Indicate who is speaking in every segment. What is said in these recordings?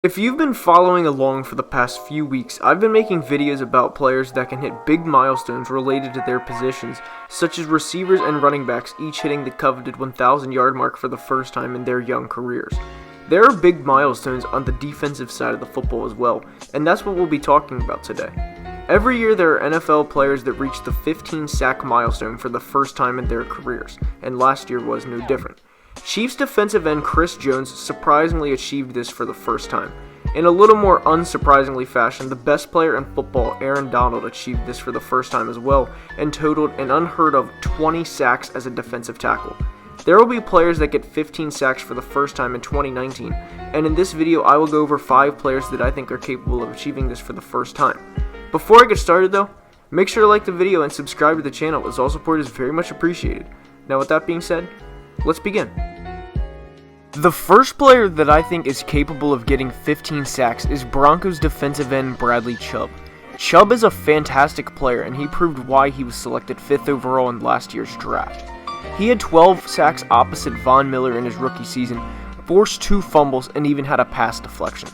Speaker 1: If you've been following along for the past few weeks, I've been making videos about players that can hit big milestones related to their positions, such as receivers and running backs each hitting the coveted 1,000-yard mark for the first time in their young careers. There are big milestones on the defensive side of the football as well, and that's what we'll be talking about today. Every year there are NFL players that reach the 15-sack milestone for the first time in their careers, and last year was no different. Chiefs defensive end Chris Jones surprisingly achieved this for the first time. In a little more unsurprisingly fashion, the best player in football, Aaron Donald, achieved this for the first time as well, and totaled an unheard of 20 sacks as a defensive tackle. There will be players that get 15 sacks for the first time in 2019, and in this video I will go over 5 players that I think are capable of achieving this for the first time. Before I get started though, make sure to like the video and subscribe to the channel, as all support is very much appreciated. Now with that being said, let's begin. The first player that I think is capable of getting 15 sacks is Broncos defensive end Bradley Chubb. Chubb is a fantastic player, and he proved why he was selected 5th overall in last year's draft. He had 12 sacks opposite Von Miller in his rookie season, forced 2 fumbles, and even had a pass deflection.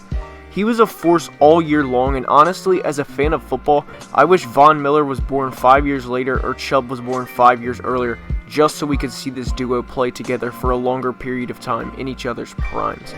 Speaker 1: He was a force all year long, and honestly, as a fan of football, I wish Von Miller was born 5 years later or Chubb was born 5 years earlier, just so we could see this duo play together for a longer period of time in each other's primes.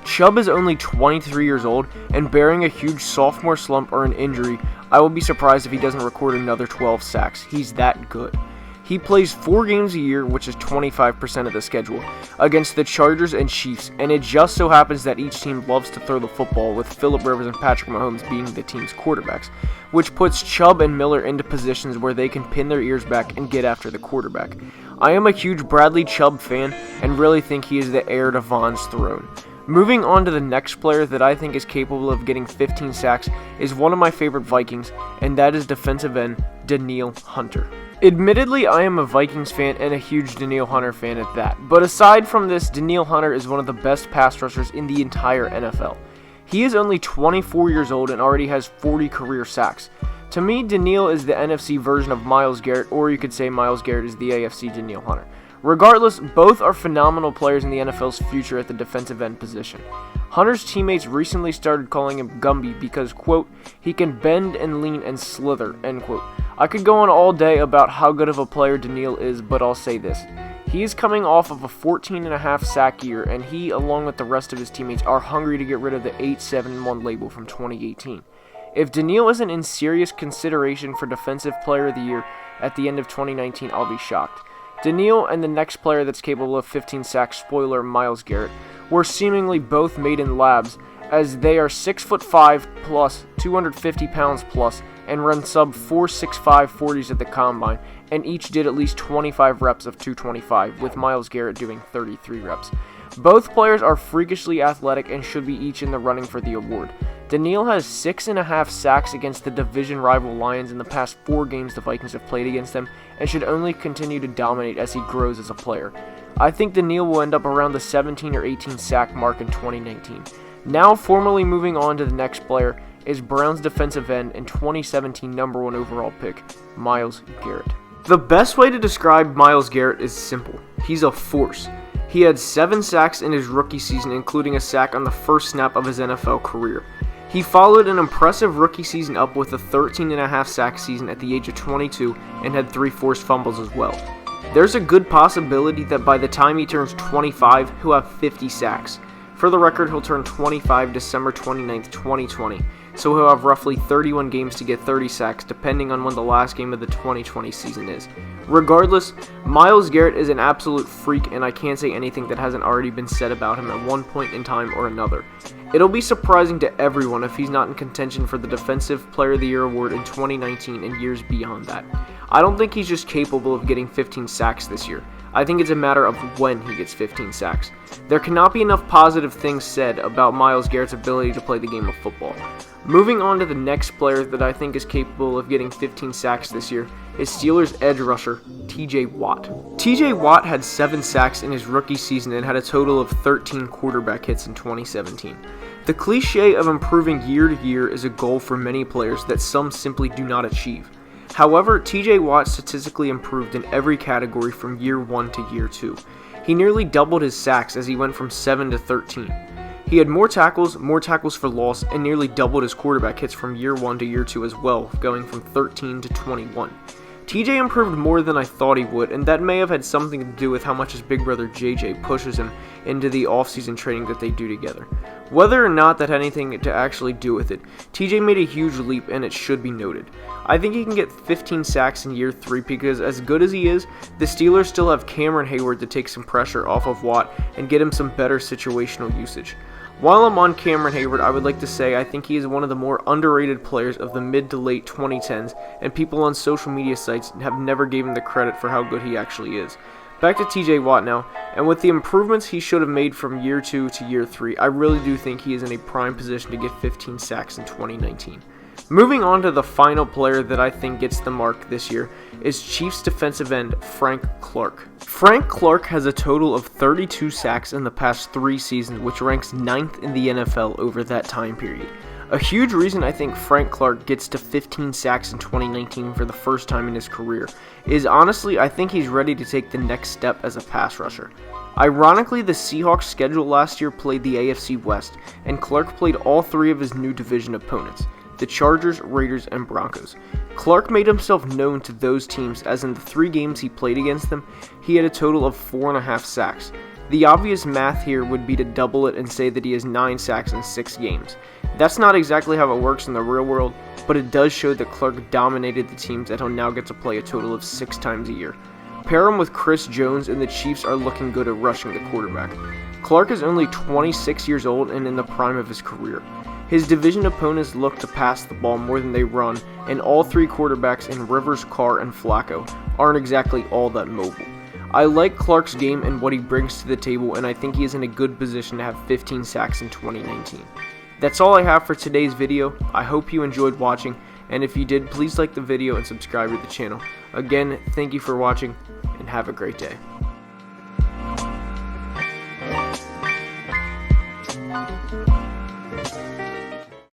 Speaker 1: Chubb is only 23 years old, and bearing a huge sophomore slump or an injury, I will be surprised if he doesn't record another 12 sacks. He's that good. He plays 4 games a year, which is 25% of the schedule, against the Chargers and Chiefs, and it just so happens that each team loves to throw the football, with Phillip Rivers and Patrick Mahomes being the team's quarterbacks, which puts Chubb and Miller into positions where they can pin their ears back and get after the quarterback. I am a huge Bradley Chubb fan and really think he is the heir to Von's throne. Moving on to the next player that I think is capable of getting 15 sacks is one of my favorite Vikings, and that is defensive end Danielle Hunter. Admittedly, I am a Vikings fan and a huge Danielle Hunter fan at that, but aside from this, Danielle Hunter is one of the best pass rushers in the entire NFL. He is only 24 years old and already has 40 career sacks. To me, Danielle is the NFC version of Myles Garrett, or you could say Myles Garrett is the AFC Danielle Hunter. Regardless, both are phenomenal players in the NFL's future at the defensive end position. Hunter's teammates recently started calling him Gumby because, quote, he can bend and lean and slither, end quote. I could go on all day about how good of a player Danielle is, but I'll say this. He is coming off of a 14.5 sack year, and he, along with the rest of his teammates, are hungry to get rid of the 8-7-1 label from 2018. If Danielle isn't in serious consideration for Defensive Player of the Year at the end of 2019, I'll be shocked. Danielle and the next player that's capable of 15 sacks, spoiler Myles Garrett, were seemingly both made in labs, as they are 6'5" plus, 250 pounds plus, and run sub 4.65 40s at the combine, and each did at least 25 reps of 225, with Myles Garrett doing 33 reps. Both players are freakishly athletic and should be each in the running for the award. Danielle has 6.5 sacks against the division rival Lions in the past 4 games the Vikings have played against them, and should only continue to dominate as he grows as a player. I think Danielle will end up around the 17 or 18 sack mark in 2019. Now, formally moving on to the next player, is Browns defensive end and 2017 #1 overall pick, Myles Garrett. The best way to describe Myles Garrett is simple. He's a force. He had 7 sacks in his rookie season, including a sack on the first snap of his NFL career. He followed an impressive rookie season up with a 13.5 sack season at the age of 22 and had 3 forced fumbles as well. There's a good possibility that by the time he turns 25, he'll have 50 sacks. For the record, he'll turn 25 December 29th, 2020, so he'll have roughly 31 games to get 30 sacks, depending on when the last game of the 2020 season is. Regardless, Myles Garrett is an absolute freak, and I can't say anything that hasn't already been said about him at one point in time or another. It'll be surprising to everyone if he's not in contention for the Defensive Player of the Year award in 2019 and years beyond that. I don't think he's just capable of getting 15 sacks this year. I think it's a matter of when he gets 15 sacks. There cannot be enough positive things said about Myles Garrett's ability to play the game of football. Moving on to the next player that I think is capable of getting 15 sacks this year is Steelers edge rusher TJ Watt. TJ Watt had 7 sacks in his rookie season and had a total of 13 quarterback hits in 2017. The cliche of improving year to year is a goal for many players that some simply do not achieve. However, TJ Watt statistically improved in every category from year 1 to year 2. He nearly doubled his sacks as he went from 7 to 13. He had more tackles for loss, and nearly doubled his quarterback hits from year 1 to year 2 as well, going from 13 to 21. TJ improved more than I thought he would, and that may have had something to do with how much his big brother JJ pushes him into the offseason training that they do together. Whether or not that had anything to actually do with it, TJ made a huge leap, and it should be noted. I think he can get 15 sacks in year 3 because as good as he is, the Steelers still have Cameron Hayward to take some pressure off of Watt and get him some better situational usage. While I'm on Cameron Hayward, I would like to say I think he is one of the more underrated players of the mid to late 2010s, and people on social media sites have never given him the credit for how good he actually is. Back to TJ Watt now, and with the improvements he should have made from year 2 to year 3, I really do think he is in a prime position to get 15 sacks in 2019. Moving on to the final player that I think gets the mark this year is Chiefs defensive end Frank Clark. Frank Clark has a total of 32 sacks in the past 3 seasons, which ranks 9th in the NFL over that time period. A huge reason I think Frank Clark gets to 15 sacks in 2019 for the first time in his career is honestly I think he's ready to take the next step as a pass rusher. Ironically, the Seahawks schedule last year played the AFC West, and Clark played all 3 of his new division opponents: the Chargers, Raiders, and Broncos. Clark made himself known to those teams as in the 3 games he played against them, he had a total of 4.5 sacks. The obvious math here would be to double it and say that he has 9 sacks in 6 games. That's not exactly how it works in the real world, but it does show that Clark dominated the teams that he'll now get to play a total of 6 times a year. Pair him with Chris Jones and the Chiefs are looking good at rushing the quarterback. Clark is only 26 years old and in the prime of his career. His division opponents look to pass the ball more than they run, and all 3 quarterbacks in Rivers, Carr, and Flacco aren't exactly all that mobile. I like Clark's game and what he brings to the table, and I think he is in a good position to have 15 sacks in 2019. That's all I have for today's video. I hope you enjoyed watching, and if you did, please like the video and subscribe to the channel. Again, thank you for watching, and have a great day.